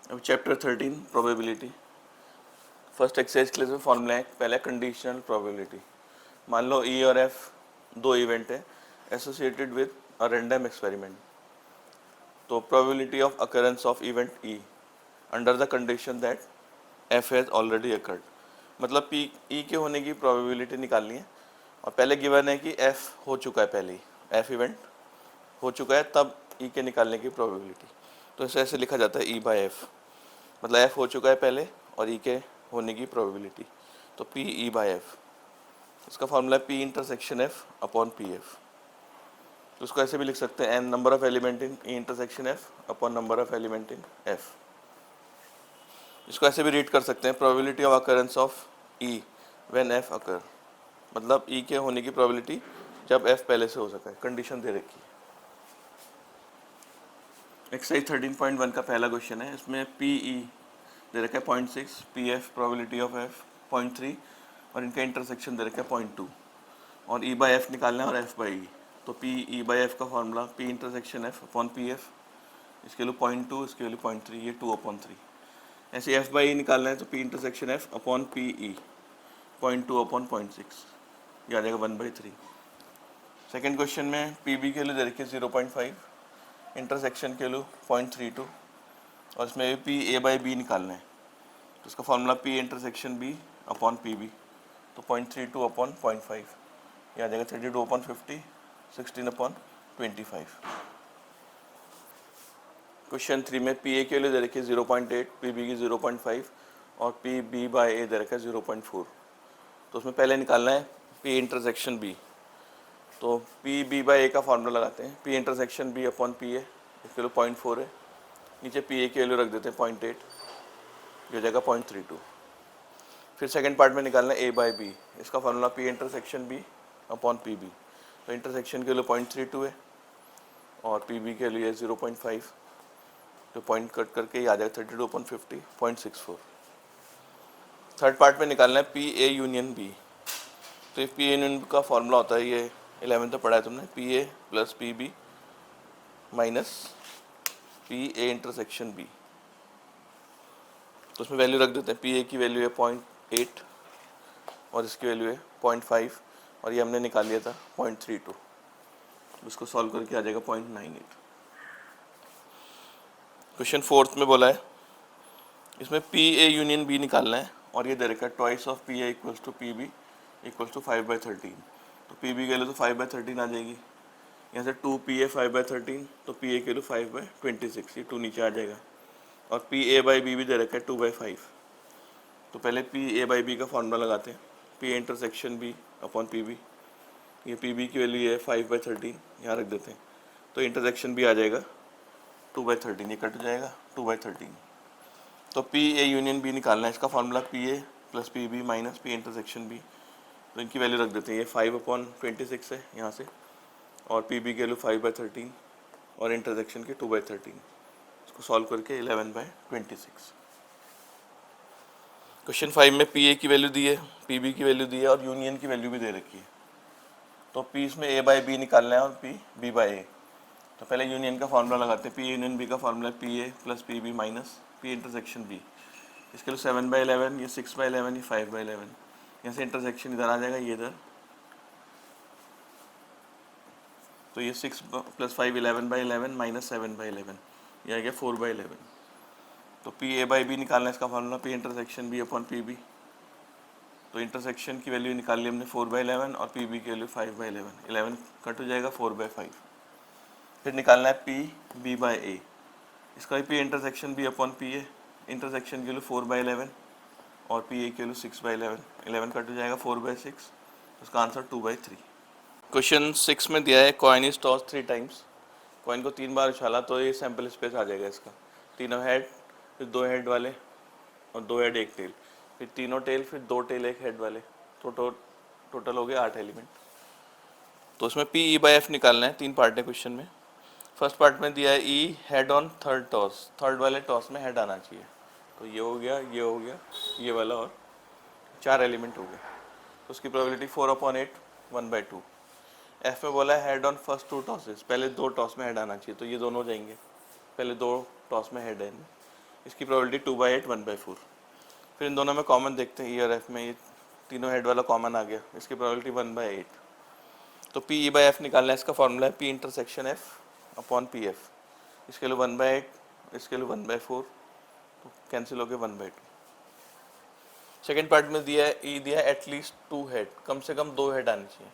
अब chapter 13 probability. First exercise के लिए फॉर्मूला है, पहला कंडीशनल प्रोबेबिलिटी। मान लो ई और एफ दो इवेंट है associated with a random experiment. तो probability of occurrence of event E under the condition that F has already occurred. मतलब पी ई के होने की प्रोबेबिलिटी निकालनी है और पहले गिवन है कि एफ हो चुका है, पहले ही एफ इवेंट हो चुका है, तब ई के निकालने की प्रोबेबिलिटी। तो इसे ऐसे लिखा जाता है ई बाय एफ, मतलब एफ हो चुका है पहले और ई के होने की प्रोबेबिलिटी। तो पी ई बाय एफ, इसका फॉर्मूला है P intersection F upon P F. तो उसको ऐसे भी लिख सकते हैं n number of element in E intersection F upon number of element in F. इसको ऐसे भी रीड कर सकते हैं probability of occurrence of E when F occur, मतलब ई के होने की प्रोबेबिलिटी जब एफ पहले से हो सका है, कंडीशन दे रखी है। एक्सरसाइज 13.1 का पहला क्वेश्चन है, इसमें पी ई दे रखा है 0.6, P F probability of F 0.3 और इनका इंटरसेक्शन दे रखा है 0.2 और ई बाई एफ निकालना है और एफ बाई ई। तो पी ई बाई एफ का formula P intersection F upon P F, इसके लिए 0.2, इसके लिए 0.3, ये 2/3। ऐसे एफ बाई ई निकालना है तो P intersection F upon P E 0.2 upon 0.6, ये आ जाएगा 1/3। सेकेंड क्वेश्चन में पी बी के लिए दे रखी है 0.5, इंटरसेक्शन के लिए 0.32 और इसमें पी ए बाई बी निकालना है। तो इसका formula P intersection B upon P B, तो 0.32 अपॉन 0.5, ये आ जाएगा 32/50, 16/25। क्वेश्चन 3 में पी ए के लिए दे रखी है 0.8, पी बी की 0.5 और पी बी बाई ए दे रखा है 0.4। तो उसमें पहले निकालना है पी इंटरसेक्शन बी। तो पी बी बाई ए का फॉर्मूला लगाते हैं, P intersection B upon P A, इसके लिए 0.4 है, नीचे पी ए की वैल्यू रख देते हैं 0.8, ये हो जाएगा 0.32। फिर सेकंड पार्ट में निकालना है ए बाई बी, इसका formula P intersection B upon P B. तो इंटरसेक्शन के लिए 0.32 है और पी बी के लिए 0.5, तो पॉइंट कट करके ये आ जाएगा 32/50, 0.64। थर्ड पार्ट में निकालना है पी ए यूनियन बी। तो पी ए यूनियन का फॉर्मूला होता है, ये 11th में पढ़ा है तुमने, P A plus P B minus P A intersection B. तो उसमें वैल्यू रख देते हैं, पी ए की वैल्यू है 0.8 और इसकी वैल्यू है 0.5 और ये हमने निकाल लिया था 0.32। इसको सॉल्व करके आ जाएगा 0.98। क्वेश्चन फोर्थ में बोला है, इसमें पी ए यूनियन बी निकालना है और ये दे रखा है twice of P A equals to P B equals to 5/13। तो पी बी के लिए तो 5/13 आ जाएगी, यहाँ से 2 पी ए 5/13, तो पी ए के लिए 5/26, ये 2 नीचे आ जाएगा और पी ए बाई बी भी दे रखा है 2/5। तो पहले पी ए बाई बी का फॉर्मूला लगाते हैं, P intersection B upon P B, ये पी बी की वैल्यू है 5/13, यहाँ रख देते हैं, तो इंटरसेक्शन भी आ जाएगा 2/13, ये कट जाएगा 2/13। तो पी ए यूनियन बी निकालना है, इसका formula P A plus P B minus P intersection B. तो इनकी वैल्यू रख देते हैं, ये 5/26 है यहाँ से और पी बी की वैल्यू 5/13 और इंटरसेक्शन की 2/13। इसको सॉल्व करके 11/26। क्वेश्चन 5 में पी ए की वैल्यू दी है, पी बी की वैल्यू दी है और यूनियन की वैल्यू भी दे रखी है। तो पी इसमें ए बाई बी निकालना है और पी बी बाई ए। तो पहले यूनियन का फॉर्मूला लगाते हैं, पी यूनियन बी का फॉर्मूला है P A plus P B minus P intersection B. इसके लिए 7/11, ये 6/11, ये 5/11, यहाँ से इंटरसेक्शन इधर आ जाएगा, ये इधर, तो ये 6 + 5 11/11 माइनस 7/11, ये आ गया 4/11। तो पी ए बाई बी निकालना है, इसका formula P intersection B upon P B. तो इंटरसेक्शन की वैल्यू निकाल ली हमने 4/11 और पी बी की वैल्यू 5/11, 11 कट हो जाएगा 4/5। फिर निकालना है पी बी बाई ए, इसका भी P intersection B upon P A, intersection की वैल्यू 4/11 और पी ए की वैल्यू 6/11, 11 कट हो जाएगा 4/6, उसका आंसर 2/3। क्वेश्चन 6 में दिया है coin is toss 3 times. Coin को 3 बार उछाला तो ये सैम्पल स्पेस आ जाएगा इसका, तीनों हेड, फिर 2 हेड वाले और 2 हेड 1 टेल, फिर तीनों टेल, फिर 2 टेल 1 हेड वाले, तो टोटल हो गया 8 एलिमेंट। तो उसमें पी ई बाई एफ निकालना है, 3 पार्ट है क्वेश्चन में। फर्स्ट पार्ट में दिया है E head on third toss, third वाले टॉस में हेड आना चाहिए, तो ये हो गया, ये हो गया, ये वाला और 4 एलिमेंट हो गए। तो उसकी प्रोबेबिलिटी 4/8, 1/2। एफ में बोला है हेड ऑन फर्स्ट 2 टॉसेस, पहले 2 टॉस में हेड आना चाहिए, तो ये दोनों जाएंगे, पहले 2 टॉस में हेड है, इसकी प्रोबेबिलिटी 2/8 1/4। फिर इन दोनों में कॉमन देखते हैं, ई और एफ में ये तीनों हेड वाला कॉमन आ गया, इसकी प्रोबेबिलिटी 1/8। तो पी ई बाई एफ निकालना है, इसका फॉर्मूला है P intersection F upon P F. इसके लिए 1/8, इसके लिए 1/4, तो कैंसिल हो गया 1/2। सेकेंड पार्ट में दिया है ई दिया है एटलीस्ट 2 हेड, कम से कम 2 हेड आनी चाहिए।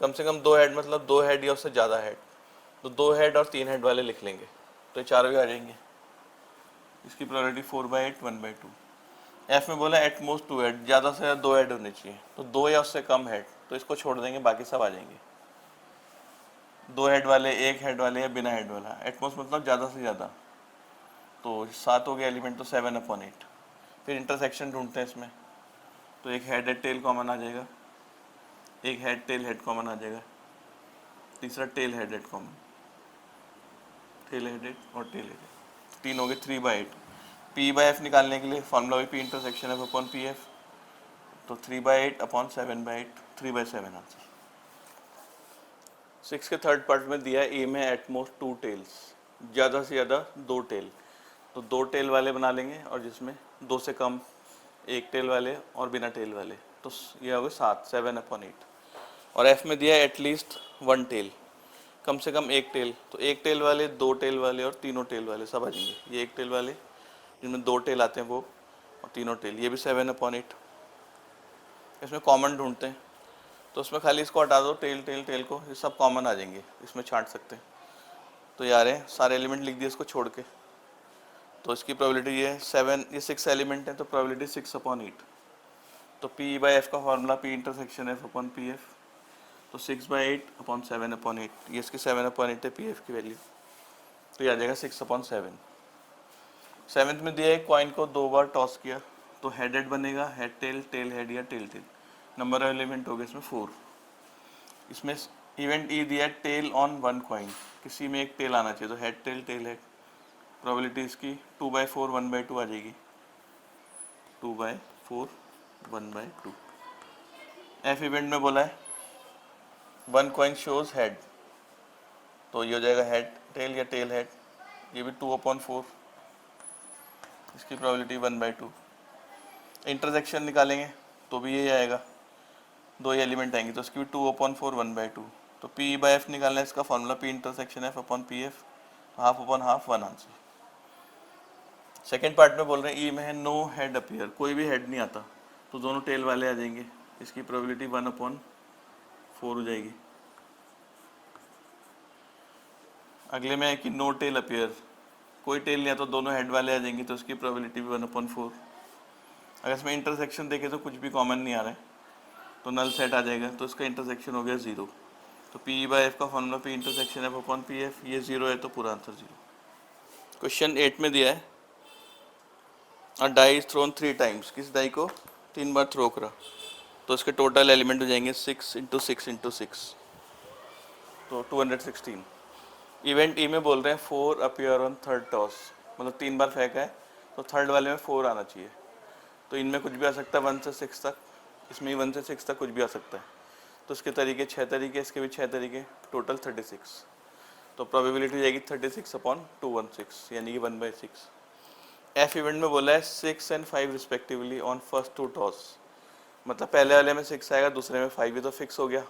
कम से कम 2 हेड मतलब 2 हेड या उससे ज़्यादा हेड, तो 2 हेड और 3 हेड वाले लिख लेंगे, तो ये चारों भी आ जाएंगे। इसकी प्रोबेबिलिटी 4/8 1/2। एफ में बोला एट मोस्ट 2 हेड, ज़्यादा से ज़्यादा 2 हेड होने चाहिए, तो 2 या उससे कम हेड, तो इसको छोड़ देंगे, बाकी सब आ जाएंगे। 2 हेड वाले, 1 हेड वाले या बिना हेड वाला, एटमोस्ट मतलब ज़्यादा से ज़्यादा, तो 7 हो गया एलिमेंट, तो 7/8। फिर इंटरसेक्शन ढूंढते हैं इसमें, तो एक हेड हेड टेल कॉमन आ जाएगा, एक हेड टेल हेड कॉमन आ जाएगा, तीसरा tail head head common, tail head head और टेल हेड, 3 हो गए 3/8। पी बाई एफ निकालने के लिए फॉर्मूला भी P intersection F upon P F, तो 3/8 अपॉन 7/8, 3/7 आंसर। 6 के थर्ड पार्ट में दिया है ए में एटमोस्ट 2 टेल्स, ज़्यादा से ज़्यादा 2 टेल, तो 2 टेल वाले बना लेंगे, और जिसमें 2 से कम 1 टेल वाले और बिना टेल वाले, तो ये हो गए 7, 7/8। और एफ में दिया है एटलीस्ट 1 टेल, कम से कम 1 टेल, तो 1 टेल वाले, 2 टेल वाले और तीनों टेल वाले सब आ जाएंगे। ये 1 टेल वाले जिनमें 2 टेल आते हैं वो, और तीनों टेल, ये भी 7/8। इसमें कॉमन ढूंढते हैं, तो उसमें खाली इसको हटा दो, टेल टेल टेल को, ये सब कॉमन आ जाएंगे, इसमें छांट सकते हैं। तो ये आ रहे हैं, सारे एलिमेंट लिख दिए इसको छोड़ के, तो इसकी प्रोबेबिलिटी ये 7, ये 6 एलिमेंट है, तो प्रोबेबिलिटी 6/8। तो पी बाई एफ का formula P intersection F upon P F, तो 6/8 अपॉन 7/8, ये इसकी 7/8 है पी एफ की वैल्यू, तो ये आ जाएगा 6/7। 7th में दिया है कॉइन को 2 बार टॉस किया, तो हेड हेड बनेगा, हेड टेल, टेल हेड या tail tail. Number of element हो गए इसमें 4। इसमें इवेंट ई दिया है टेल ऑन 1 कॉइन, किसी में एक टेल आना चाहिए, तो head tail tail head, probability इसकी 2/4 1/2 आ जाएगी, 2/4 1/2। एफ इवेंट में बोला है 1 कॉइन शोज हेड, तो ये हो जाएगा हेड टेल या टेल हेड, ये भी 2/4, इसकी प्रोबेबिलिटी 1/2। इंटरसेक्शन निकालेंगे तो भी ये आएगा, 2 ही एलिमेंट आएंगे, तो इसकी भी 2/4 1/2। तो पी बाई एफ निकालना है, इसका formula P intersection F upon P F, half upon half 1 answer. Second part में बोल रहे हैं ई में है नो हेड अपीयर, कोई भी हेड नहीं आता, तो दोनों टेल वाले आ जाएंगे, इसकी प्रोबेबिलिटी 1/4 हो जाएगी। अगले में है कि नो टेल अपीयर, कोई टेल नहीं आता, तो दोनों हेड वाले आ जाएंगे, तो इसकी प्रोबेबिलिटी भी 1/4। अगर इसमें इंटरसेक्शन देखें तो कुछ भी कॉमन नहीं आ रहा है, तो नल सेट आ जाएगा, तो इसका इंटरसेक्शन हो गया 0। तो पी बाई एफ का formula P intersection F upon P F, ये 0 है, तो पूरा आंसर 0। क्वेश्चन 8 में दिया है अ डाई इज थ्रोन 3 टाइम्स, किस डाई को 3 बार थ्रो करा, तो इसके टोटल एलिमेंट हो जाएंगे 6 × 6 × 6, तो 216। इवेंट ई में बोल रहे हैं 4 अपीयर ऑन थर्ड टॉस, मतलब 3 बार फेंका है, तो थर्ड वाले में 4 आना चाहिए, तो इनमें कुछ भी आ सकता है 1 से 6 तक, इसमें 1 से 6 तक कुछ भी आ सकता है, तो इसके तरीके 6 तरीके, इसके भी 6 तरीके, टोटल 36। तो प्रोबेबिलिटी जाएगी 36/216, यानी कि 1/6। एफ इवेंट में बोला है 6 और 5 रिस्पेक्टिवली ऑन फर्स्ट 2 टॉस, मतलब पहले वाले में 6 आएगा, दूसरे में 5, ये तो फिक्स हो गया।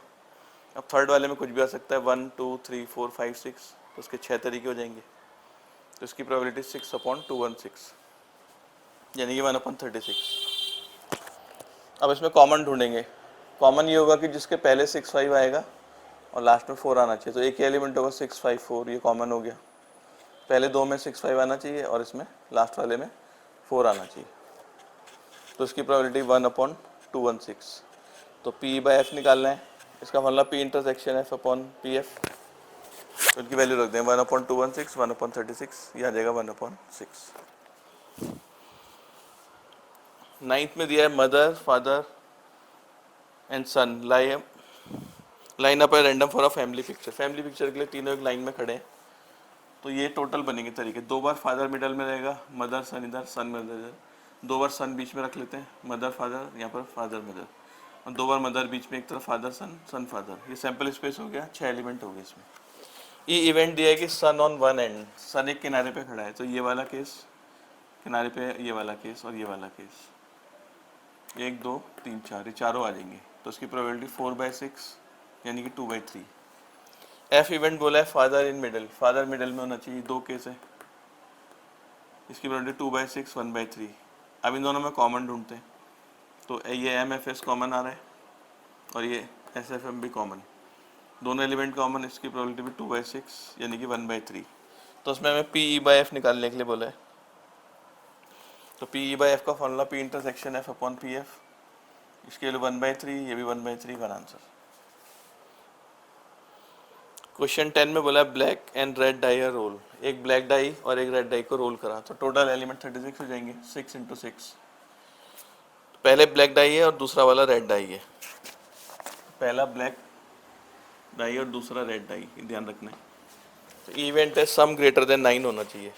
अब थर्ड वाले में कुछ भी आ सकता है, 1 2 3 4 5 6, तो उसके 6 तरीके हो जाएंगे, तो इसकी प्रोबेबिलिटी 6/216, यानी कि 1/36। अब इसमें कॉमन ढूंढेंगे, कॉमन ये होगा कि जिसके पहले 6 5 आएगा और लास्ट में 4 आना चाहिए, तो एक ही एलिमेंट होगा 6 5 4, ये कॉमन हो गया। पहले 2 में 6 5 आना चाहिए और इसमें लास्ट वाले में 4 आना चाहिए, तो इसकी प्रोबेबिलिटी 1/216। तो पी बाई एफ निकालना है, इसका मतलब P intersection F upon P F, तो इनकी वैल्यू रख दें 1/216 1/36, यह आ जाएगा 1/6। 9th में दिया है mother father and son line up है random for a family picture. Family picture के लिए तीनों एक लाइन में खड़े हैं, तो ये टोटल बनेंगे तरीके, 2 बार फादर मिडल में रहेगा, मदर सन इधर, सन मदर इधर, 2 बार सन बीच में रख लेते हैं, मदर फादर, यहाँ पर फादर मदर, और 2 बार मदर बीच में एक तरफ फादर सन, सन फादर। ये सैम्पल स्पेस हो गया, 6 एलिमेंट हो गए इसमें। ये इवेंट दिया है कि सन ऑन वन एंड, सन एक किनारे पे खड़ा है, तो ये वाला केस किनारे पे ये वाला केस और ये वाला केस, 1 2 3 4 ये चारों आ जाएंगे, तो इसकी प्रोबेबिलिटी 4/6 यानी कि 2/3। एफ इवेंट बोला है father in middle, father middle में होना चाहिए, 2 केस है, इसकी प्रोबेबिलिटी 2/6 1/3। अब इन दोनों में कॉमन ढूंढते हैं, तो ये एम एफ एस कॉमन आ रहा है और ये एस एफ एम भी कॉमन, दोनों एलिमेंट कॉमन, इसकी प्रोबेबिलिटी भी 2/6 यानी कि 1/3। तो उसमें हमें पी ई बाई एफ निकालने के लिए बोला है, तो पी ई बाई एफ का formula P intersection F upon P F, इसके लिए 1/3, ये भी 1/3 का आंसर। क्वेश्चन 10 में बोला ब्लैक एंड रेड डाई है रोल, एक ब्लैक डाई और एक रेड डाई को रोल करा, तो टोटल एलिमेंट 36 हो जाएंगे, 6 × 6। पहले ब्लैक डाई है और दूसरा वाला रेड डाई है, पहला ब्लैक डाई और दूसरा रेड डाई, ध्यान रखना है। तो इवेंट है सम ग्रेटर देन 9 होना चाहिए,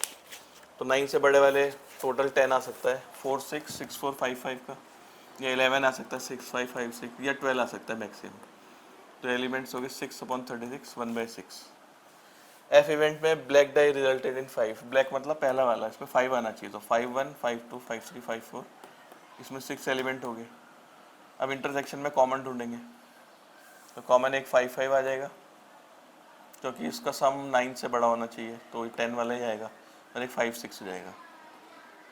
तो 9 से बड़े वाले टोटल 10 आ सकता है, 4 6 6 4 5 5 का, या 11 आ सकता है 6 5 5 6, या 12 आ सकता है मैक्सिमम। तो एलिमेंट्स हो गए 6/36 1/6। एफ इवेंट में black dye resulted in 5, black मतलब पहला वाला, इसमें 5 आना चाहिए, तो 5 1 5 2 5 3 5 4, इसमें 6 एलिमेंट हो गए। अब इंटरसेक्शन में कॉमन ढूंढेंगे, तो कॉमन एक 5 5 आ जाएगा, क्योंकि इसका सम 9 से बड़ा होना चाहिए, तो 10 वाला ही आएगा, और एक 5 6 हो जाएगा,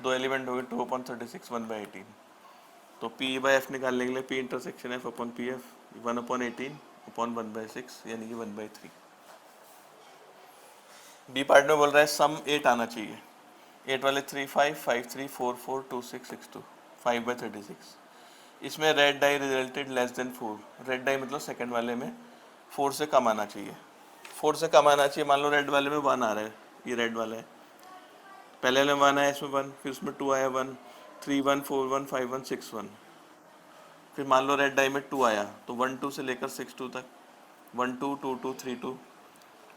2 एलिमेंट हो गए 2/36 1/18। तो पी बाई एफ निकालने के लिए P intersection F upon P F 1/18 upon 1/6 यानी कि 1/3। बी पार्ट में बोल रहा है सम 8 आना चाहिए, 8 वाले 3 5 5 3 4 4 2 6 6 2 5/36। इसमें red die resulted less than 4, red die मतलब सेकंड वाले में 4 से कम आना चाहिए, 4 से कम आना चाहिए। मान लो रेड वाले में 1 आ रहा है, ये रेड वाला है, पहले वाले में 1 आया, इसमें 1, फिर उसमें 2 आया, 1 3 1 4 1 5 1 6 1, फिर मान लो रेड डाई में 2 आया, तो 1 2 से लेकर 6 2 तक, 1 2 2 2 3 2,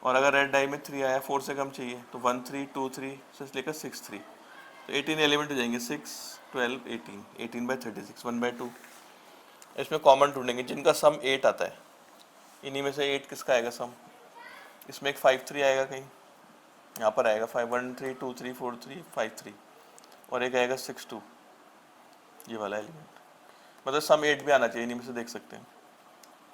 और अगर रेड डाई में 3 आया, 4 से कम चाहिए, तो 1 3 2 3 से लेकर 6 3, तो 18 एलिमेंट हो जाएंगे, 6 12 18 18/36 1/2। इसमें कॉमन ढूंढेंगे जिनका सम 8 आता है, इन्हीं में से 8 किसका आएगा सम, इसमें एक 5 3 आएगा, कहीं यहाँ पर आएगा 5 1 3 2 3 4 3 5 3, और एक आएगा 6 2, ये वाला एलिमेंट, मतलब सम 8 भी आना चाहिए, इन्हीं में से देख सकते हैं।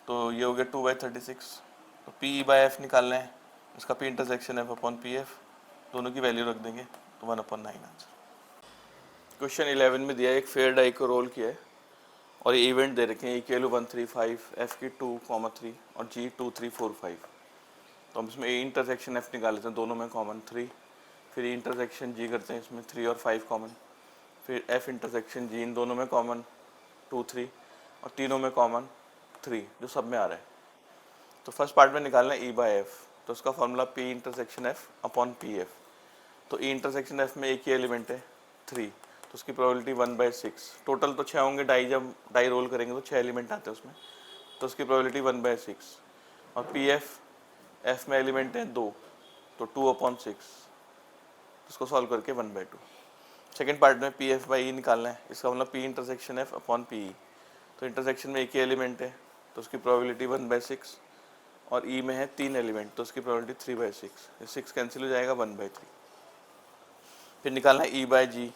तो ये हो गया 2/36। तो पी बाई एफ निकालना है, इसका P intersection F upon P F, दोनों की वैल्यू रख देंगे, तो 1/9 आंसर। क्वेश्चन 11 में दिया है एक फेयर डाई को रोल किया है और ये इवेंट दे रखे हैं, E = 1 3 5, F की 2, 3 और G 2 3 4 5। तो हम इसमें ए इंटरसेक्शन एफ निकाल लेते हैं, दोनों में कॉमन 3, फिर E इंटरसेक्शन G करते हैं, इसमें 3 और 5 कॉमन, फिर F इंटरसेक्शन G, इन दोनों में कॉमन 2 3 और तीनों में कॉमन 3 जो सब में आ रहा है। तो फर्स्ट पार्ट में निकालना है E बाई एफ, तो उसका formula P intersection F upon P F. तो E इंटरसेक्शन F में एक ही एलिमेंट है 3, तो उसकी प्रोबेबिलिटी 1/6, टोटल तो 6 होंगे, डाई जब डाई रोल करेंगे तो 6 एलिमेंट आते हैं उसमें, तो उसकी प्रोबेबिलिटी 1/6। और पी एफ में एलिमेंट है 2, तो 2/6, इसको सॉल्व करके 1/2। सेकेंड पार्ट में पी एफ बाई ई निकालना है, इसका मतलब P intersection F upon P E. तो इंटरसेक्शन में एक ही एलिमेंट है, तो उसकी प्रोबेबिलिटी 1/6, और ई में है 3 एलिमेंट, तो उसकी प्रोबेबिलिटी 3/6, 6 कैंसिल हो जाएगा 1/3। फिर निकालना है ई बाई जी,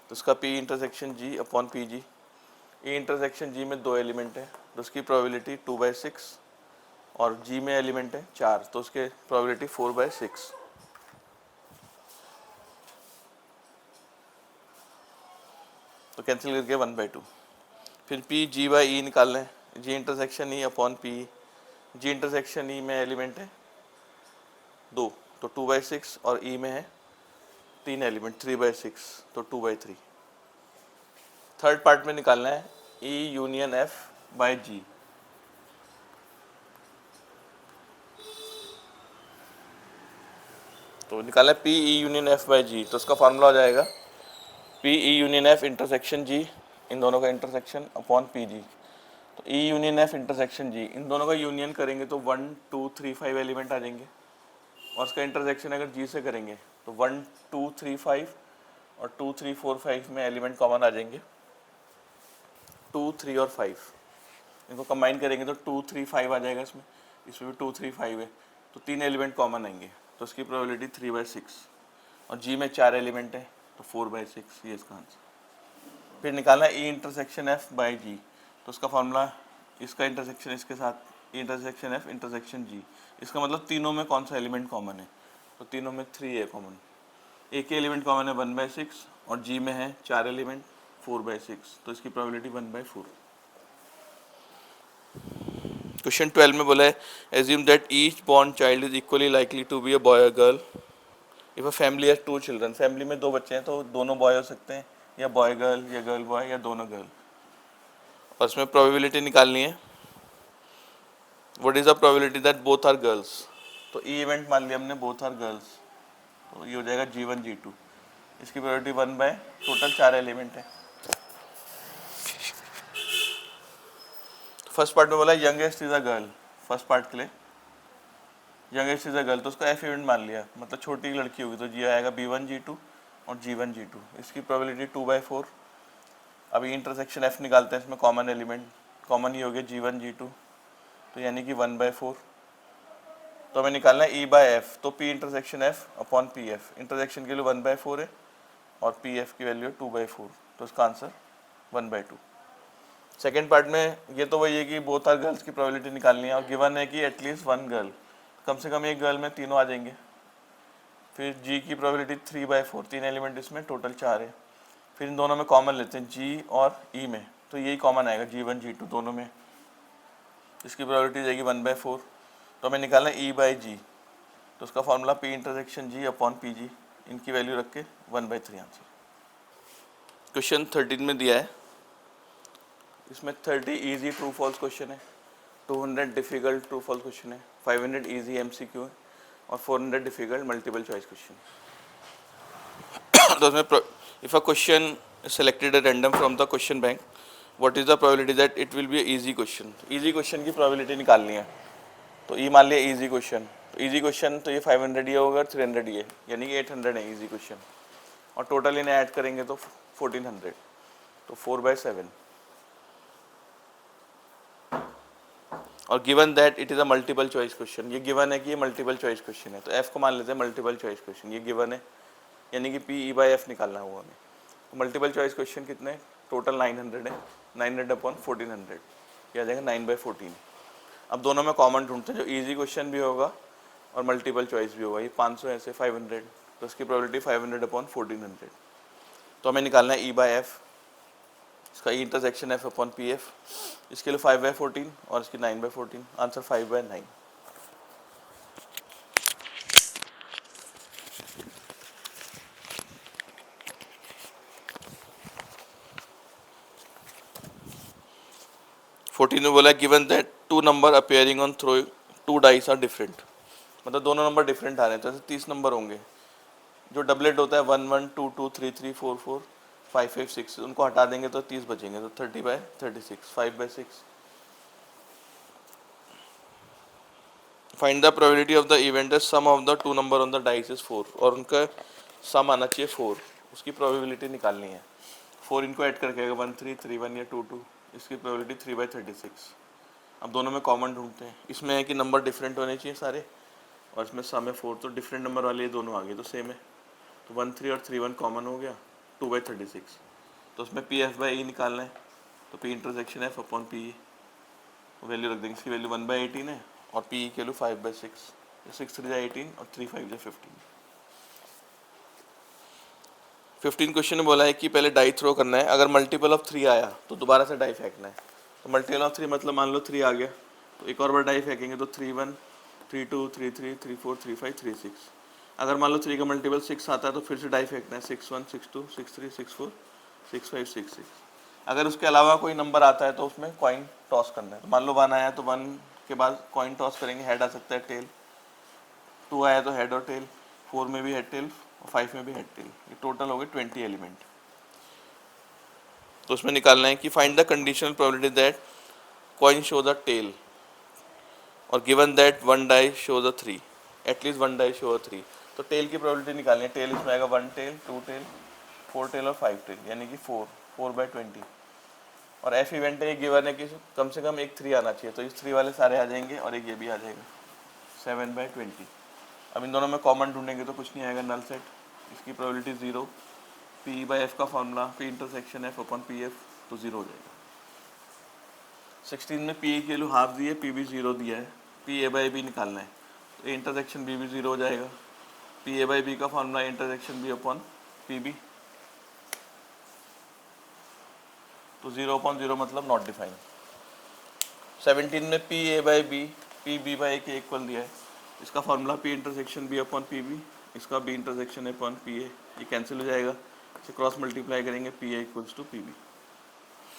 तो उसका P intersection G upon P G. E intersection G में 2 एलिमेंट है, तो उसकी प्रोबेबिलिटी 2/6, और जी में एलिमेंट है 4, तो उसके प्रोबेबिलिटी 4/6। तो कैंसिल करके 1/2। फिर पी जी बाई ई निकालना है, जी इंटरसेक्शन ई अपॉन पी, जी इंटरसेक्शन ई में एलिमेंट है 2, तो 2/6, और ई में है 3 एलिमेंट 3/6, तो 2/3। थर्ड पार्ट में निकालना है E union F by G, तो निकालना है P E union F by G, तो उसका फार्मूला हो जाएगा P E union F intersection G, इन दोनों का इंटरसेक्शन अपॉन पी जी। तो E union F intersection G, इन दोनों का यूनियन करेंगे तो 1 2 3 5 एलिमेंट आ जाएंगे, और उसका इंटरसेक्शन अगर जी से करेंगे तो 1 2 3 5 और 2 3 4 5 में एलिमेंट कॉमन आ जाएंगे, 2 3 और 5, इनको कंबाइन करेंगे तो 2 3 5 आ जाएगा, इसमें भी 2 3 5 है, तो 3 एलिमेंट कॉमन आएंगे, तो उसकी प्रोबेबिलिटी 3/6। और जी में 4 एलिमेंट है, तो 4/6 ये इसका आंसर। फिर निकालना E intersection F by G, तो उसका फॉर्मूला इसका इंटरसेक्शन इसके साथ E intersection F intersection G, इसका मतलब तीनों में कौन सा एलिमेंट कॉमन है, तो तीनों में 3 है कॉमन। एक ही एलिमेंट कॉमन है 1/6 और G में है 4 एलिमेंट 4/6, तो इसकी प्रोबेबिलिटी 1/4। क्वेश्चन 12 में बोला है assume that each born child is equally likely to be a boy और girl if a family has 2 children, family में 2 बच्चे हैं तो दोनों बॉय हो सकते हैं, या बॉय गर्ल या गर्ल बॉय या दोनों गर्ल, और इसमें प्रोबेबिलिटी निकालनी है। What is the probability that both are girls, तो ई इवेंट मान लिया हमने बोथ आर गर्ल्स, तो ये हो जाएगा G1 G2, इसकी प्रोबेबिलिटी 1 बाय टोटल 4 एलिमेंट है। फर्स्ट पार्ट में बोला youngest is a girl, first part के लिए यंगेस्ट इज अ गर्ल, तो उसको F इवेंट मान लिया, मतलब छोटी लड़की होगी, तो जी आएगा B1 G2 और G1 G2, इसकी प्रोबेबिलिटी 2/4। अभी इंटरसेक्शन F निकालते हैं, इसमें कॉमन एलिमेंट कॉमन ही हो गया G1 G2, तो यानी कि 1/4। तो हमें निकालना है E/F, तो P intersection F upon PF, intersection के लिए 1/4 है और PF की वैल्यू 2/4, तो इसका आंसर 1/2। सेकेंड पार्ट में ये तो वही है कि बोथ आर गर्ल्स की प्रोबेबिलिटी निकालनी है और गिवन है कि एटलीस्ट 1 गर्ल, कम से कम एक गर्ल में तीनों आ जाएंगे। फिर G की प्रोबेबिलिटी 3/4, 3 एलिमेंट इसमें टोटल 4 है। फिर इन दोनों में कॉमन लेते हैं G और E में, तो यही कॉमन आएगा G1 G2 दोनों में, इसकी प्रोबेबिलिटी जाएगी 1/4। तो हमें निकालना है E/G, तो उसका formula P intersection G upon PG, इनकी वैल्यू रख के 1/3 आंसर। क्वेश्चन 13 में दिया है, इसमें 30 इजी ट्रू फॉल्स क्वेश्चन है, 200 डिफिकल्ट ट्रू फॉल्स क्वेश्चन है, 500 इजी MCQ है और 400 डिफिकल्ट मल्टीपल चॉइस क्वेश्चन। तो उसमें if a question selected at random from the question bank, what is the probability that it will be easy question, easy question की probability निकालनी है। तो ई मान लिया इजी क्वेश्चन, तो इजी क्वेश्चन तो ये 500 ये होगा, 300 ये, यानी कि 800 है इजी क्वेश्चन, और टोटल इन्हें ऐड करेंगे तो 1400, तो 4/7, और given that it is a multiple choice question, ये गिवन है कि ये मल्टीपल चॉइस क्वेश्चन है, तो एफ को मान लेते हैं मल्टीपल चॉइस क्वेश्चन, ये गिवन है, यानी कि PE/F निकालना हुआ हमें। तो मल्टीपल चॉइस क्वेश्चन कितने, टोटल 900 है, 900 अपॉन 1400, ये आ जाएगा 9/14। अब दोनों में कॉमन ढूंढते हैं, जो इजी क्वेश्चन भी होगा और मल्टीपल चॉइस भी होगा, ये 500 ऐसे 500, तो इसकी प्रोबेबिलिटी 500 अपॉन 1400। तो हमें निकालना है E/F, इसका E intersection F upon PF, इसके लिए 5/14 और इसकी 9/14, आंसर 5/9। फोर्टीन में बोला given that 2 number appearing on throw 2 dice are different, मतलब दोनों नंबर डिफरेंट आ रहे हैं, तो ऐसे 30 नंबर होंगे, जो डबलेट होता है 1 1 2 2 3 3 4 4 5 5 6, उनको हटा देंगे तो 30 बचेंगे, तो 30/36, 5/6। Find the probability of the event that sum of the 2 number on the dice is 4, और उनका सम आना चाहिए 4, उसकी प्रोबेबिलिटी निकालनी है। 4 इनको ऐड करके आएगा 1 3 3 1 या 2 2, इसकी प्रोबेबिलिटी 3/36। अब दोनों में कॉमन ढूंढते हैं, इसमें है कि नंबर डिफरेंट होने चाहिए सारे, और इसमें सम है 4, तो डिफरेंट नंबर वाले ये दोनों आ गए तो सेम है, तो 1 3 और 3 1 कॉमन हो गया, 2/36। तो उसमें PF/E निकालना है, तो P intersection F upon PE, value रख देंगे, इसकी वैल्यू 1/18 है और PE की वैल्यू 5/6, 6 3 18 और 3 5 15। 15 क्वेश्चन में बोला है कि पहले डाई थ्रो करना है, अगर मल्टीपल ऑफ 3 आया तो दोबारा से डाई फेंकना है, तो मल्टीपल ऑफ 3 मतलब मान लो 3 आ गया, तो एक और बार डाई फेंकेंगे, तो 3 1 3 2 3 3 3 4 3 5 3 6। अगर मान लो 3 का मल्टीपल 6 आता है तो फिर से डाई फेंकना है, 6 1 6 2 6 3 6 4 6 5 6 6। अगर उसके अलावा कोई नंबर आता है तो उसमें कॉइन टॉस करना है, तो मान लो 1 आया तो 1 के बाद कॉइन टॉस करेंगे, हेड आ सकता है टेल, 2 आया तो हेड और टेल, 4 में भी हेड टेल और 5 में भी हेड टेल, ये टोटल हो गए 20 एलिमेंट। तो उसमें निकालना है कि find the conditional probability that coin show the tail, और given that 1 die show the 3, at least 1 die show the 3। तो टेल की प्रोबेबिलिटी निकालनी है, टेल इसमें आएगा 1 टेल 2 टेल 4 टेल और 5 टेल, यानी कि 4/20। और F इवेंट है, ये गिवन है कि कम से कम एक 3 आना चाहिए, तो इस 3 वाले सारे आ जाएंगे और एक ये भी आ जाएगा, 7/20। अब इन दोनों में कॉमन ढूंढेंगे तो कुछ नहीं आएगा, नल सेट, इसकी प्रोबेबिलिटी 0, पी बाई एफ का फॉर्मूला पी इंटरसेक्शन एफ अपन पी एफ, तो जीरो हो जाएगा। 16 में पी ए की वैल्यू हाफ दी है, पी बी जीरो दिया है, पी ए बाई बी निकालना है, तो ए इंटरसेक्शन बी भी जीरो हो जाएगा। पी ए बाई बी का formula intersection B upon P B, तो जीरो अपॉन जीरो मतलब नॉट डिफाइंड। 17 में P A by B P B by A के इक्वल दिया है, इसका formula P intersection B upon P B, इसका B intersection upon P A, ये cancel हो जाएगा, इसे क्रॉस मल्टीप्लाई करेंगे, P A equals to P B.